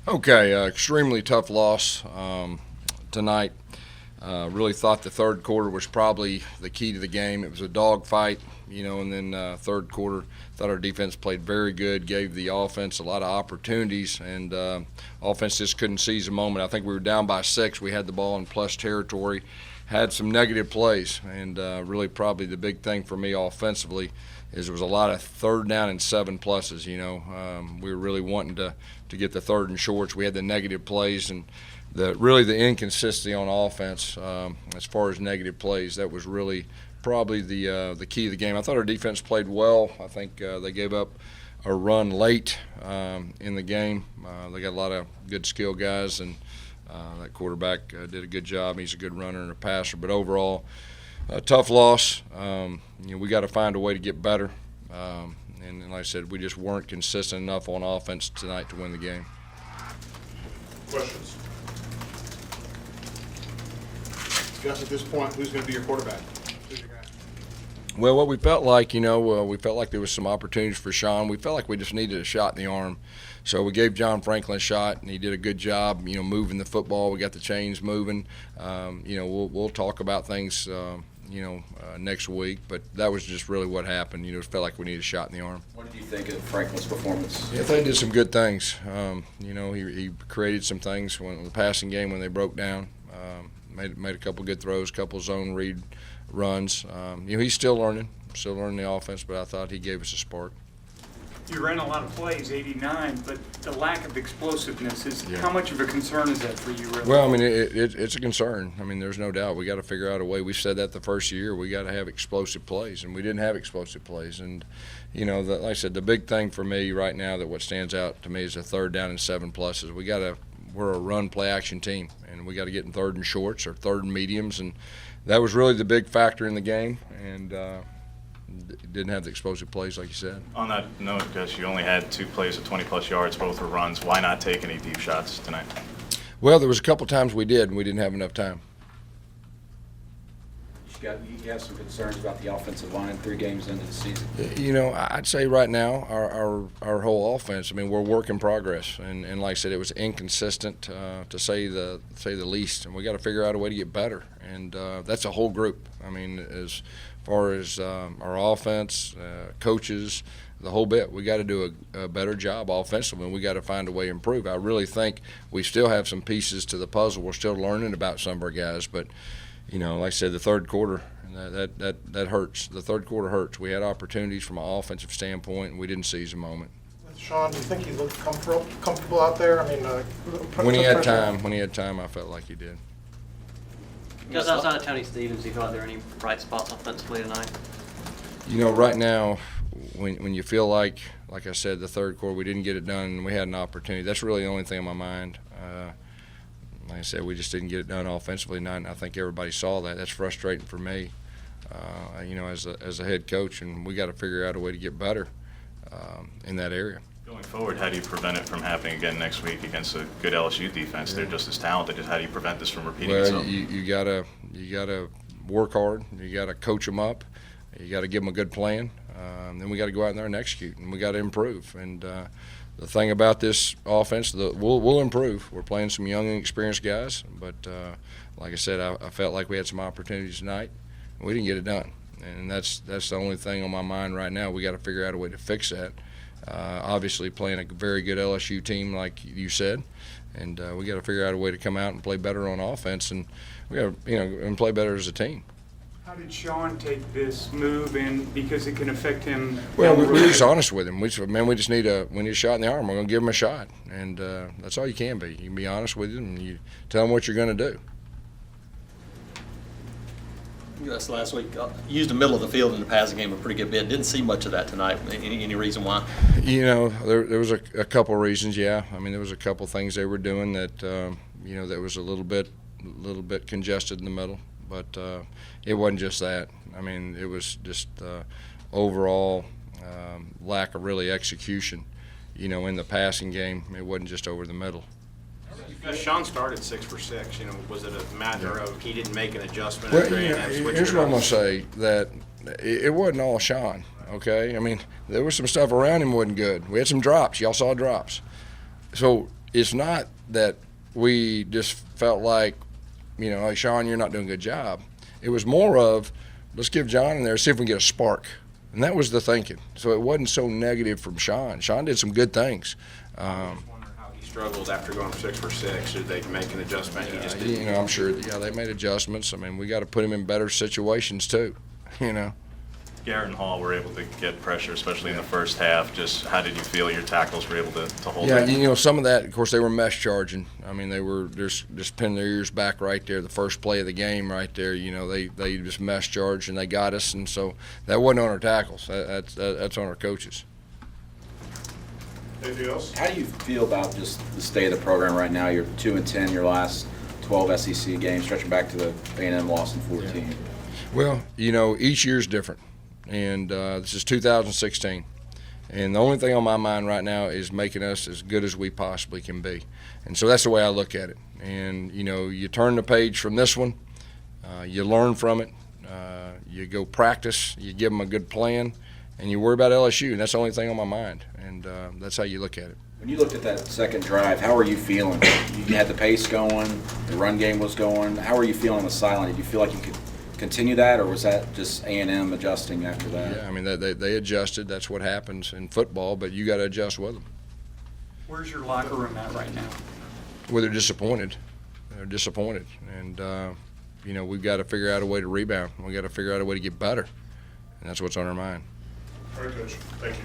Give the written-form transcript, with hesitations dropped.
Okay, extremely tough loss tonight. Really thought the third quarter was probably the key to the game. It was a dogfight, and then third quarter, thought our defense played very good, gave the offense a lot of opportunities, and offense just couldn't seize a moment. I think we were down by 6. We had the ball in plus territory, had some negative plays, and really probably the big thing for me offensively is there was a lot of third down and 7 pluses. We were really wanting to get the third and shorts. We had the negative plays and the inconsistency on offense as far as negative plays. That was really probably the key of the game. I thought our defense played well. I think they gave up a run late in the game. They got a lot of good skill guys, and that quarterback did a good job. He's a good runner and a passer. But overall, a tough loss. We got to find a way to get better. And like I said, we just weren't consistent enough on offense tonight to win the game. Questions? Gus, at this point, who's going to be your quarterback? Who's your guy? Well, what we felt like, we felt like there was some opportunities for Sean. We felt like we just needed a shot in the arm. So we gave John Franklin a shot, and he did a good job, moving the football. We got the chains moving. We'll talk about things, next week. But that was just really what happened. It felt like we needed a shot in the arm. What did you think of Franklin's performance? Yeah, I think he did some good things. He created some things when the passing game when they broke down. Made a couple good throws, couple zone read runs. He's still learning the offense, but I thought he gave us a spark. You ran a lot of plays, 89, but the lack of explosiveness is Yeah. how much of a concern is that for you? Really? Well, it's a concern. There's no doubt. We got to figure out a way. We said that the first year. We got to have explosive plays, and we didn't have explosive plays. And like I said, the big thing for me right now that what stands out to me is the third down and 7 pluses. We're a run play action team, and we got to get in third and shorts or third and mediums, and that was really the big factor in the game. And didn't have the explosive plays like you said. On that note, Gus, you only had 2 plays of 20-plus yards, both were runs. Why not take any deep shots tonight? Well, there was a couple times we did, and we didn't have enough time. You have some concerns about the offensive line 3 games into the season. I'd say right now our whole offense. We're work in progress, and like I said, it was inconsistent to say the least. And we got to figure out a way to get better, and that's a whole group. As far as our offense, coaches, the whole bit, we got to do a better job offensively, and we got to find a way to improve. I really think we still have some pieces to the puzzle. We're still learning about some of our guys, but. Like I said, the third quarter, that hurts. The third quarter hurts. We had opportunities from an offensive standpoint, and we didn't seize a moment. Sean, do you think he looked comfortable out there? When he had time, I felt like he did. Just outside of Tony Stevens, do you feel like there are any bright spots offensively tonight? Right now, when you feel like I said, the third quarter, we didn't get it done, and we had an opportunity. That's really the only thing on my mind. Like I said, we just didn't get it done offensively tonight, and I think everybody saw that. That's frustrating for me, as a head coach, and we got to figure out a way to get better in that area. Going forward, how do you prevent it from happening again next week against a good LSU defense? They're just as talented. How do you prevent this from repeating itself? You gotta work hard. You gotta coach them up. You gotta give them a good plan. Then we got to go out there and execute, and we got to improve. And the thing about this offense, we'll improve. We're playing some young and experienced guys, but like I said, I felt like we had some opportunities tonight. And we didn't get it done, and that's the only thing on my mind right now. We got to figure out a way to fix that. Obviously, playing a very good LSU team, like you said, and we got to figure out a way to come out and play better on offense, and we got to and play better as a team. How did Sean take this move, and because it can affect him? Well, we're just honest with him. We just need a shot in the arm. We're going to give him a shot, and that's all you can be. You can be honest with him, and you tell him what you're going to do. Yes, last week used the middle of the field in the passing game a pretty good bit. Didn't see much of that tonight. Any reason why? There was a couple of reasons. Yeah, there was a couple of things they were doing that that was a little bit congested in the middle. But it wasn't just that. It was just overall lack of really execution, in the passing game. It wasn't just over the middle. Sean started 6 for 6. Was it a matter of he didn't make an adjustment? Well, here's what I'm going to say, that it wasn't all Sean, okay? There was some stuff around him wasn't good. We had some drops. Y'all saw drops. So it's not that we just felt like, hey, Sean, you're not doing a good job. It was more of, let's give John in there, see if we can get a spark. And that was the thinking. So it wasn't so negative from Sean. Sean did some good things. I just wonder how he struggled after going 6 for 6. Did they make an adjustment? He just didn't. I'm sure, they made adjustments. I mean, we got to put him in better situations too, Garrett and Hall were able to get pressure, especially in the first half. Just how did you feel your tackles were able to hold Yeah, it? some of that, of course, they were mesh charging. I mean, they were just pinning their ears back right there. The first play of the game right there, they just mesh charged and they got us. And so that wasn't on our tackles. That's on our coaches. Anything else? How do you feel about just the state of the program right now? You're 2-10, your last 12 SEC games, stretching back to the A&M loss in 14. Yeah. Well, each year's different. And this is 2016. And the only thing on my mind right now is making us as good as we possibly can be. And so that's the way I look at it. And, you turn the page from this one, you learn from it, you go practice, you give them a good plan, and you worry about LSU. And that's the only thing on my mind. And that's how you look at it. When you looked at that second drive, how were you feeling? You had the pace going, the run game was going. How were you feeling on the sideline? Did you feel like you could continue that, or was that just A&M adjusting after that? Yeah, I mean, they adjusted. That's what happens in football, but you got to adjust with them. Where's your locker room at right now? Well, they're disappointed. They're disappointed. And, we've got to figure out a way to rebound. We've got to figure out a way to get better. And that's what's on our mind. All right, Coach. Thank you.